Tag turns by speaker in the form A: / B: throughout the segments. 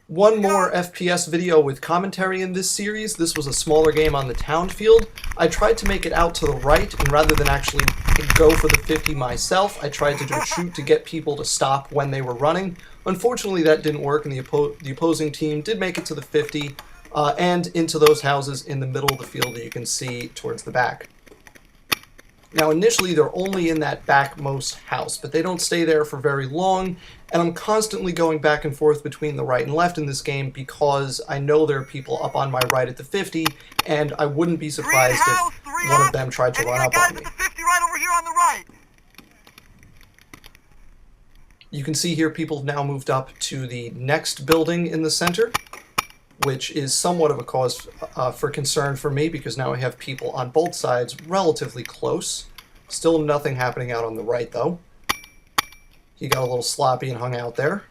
A: One more FPS video with commentary in this series. This was a smaller game on the town field. I tried to make it out to the right, and rather than actually go for the 50 myself, I tried to do a shoot to get people to stop when they were running. Unfortunately, that didn't work, and the opposing team did make it to the 50 and into those houses in the middle of the field that you can see towards the back. Now, initially, they're only in that backmost house, but they don't stay there for very long, and I'm constantly going back and forth between the right and left in this game because I know there are people up on my right at the 50, and I wouldn't be surprised if one of them tried to run up on me. You can see here people have now moved up to the next building in the center, which is somewhat of a cause for concern for me because now I have people on both sides relatively close. Still nothing happening out on the right, though. He got a little sloppy and hung out there.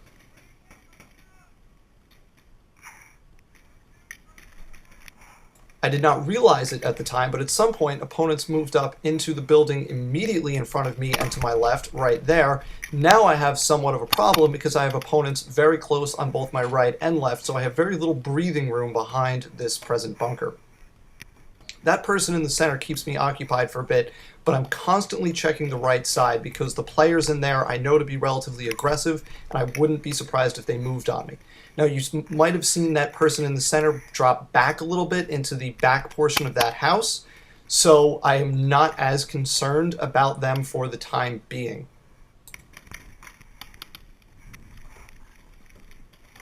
A: I did not realize it at the time, but at some point, opponents moved up into the building immediately in front of me and to my left, right there. Now I have somewhat of a problem because I have opponents very close on both my right and left, so I have very little breathing room behind this present bunker. That person in the center keeps me occupied for a bit, but I'm constantly checking the right side because the players in there I know to be relatively aggressive, and I wouldn't be surprised if they moved on me. Now, you might have seen that person in the center drop back a little bit into the back portion of that house, so I am not as concerned about them for the time being.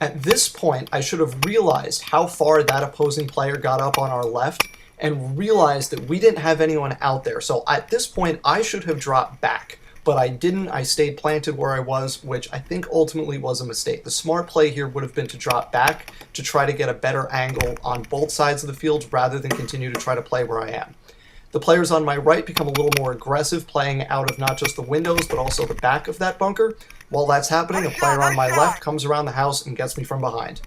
A: At this point, I should have realized how far that opposing player got up on our left and realized that we didn't have anyone out there. So at this point, I should have dropped back, but I didn't. I stayed planted where I was, which I think ultimately was a mistake. The smart play here would have been to drop back to try to get a better angle on both sides of the field rather than continue to try to play where I am. The players on my right become a little more aggressive, playing out of not just the windows, but also the back of that bunker. While that's happening, a player on my left comes around the house and gets me from behind.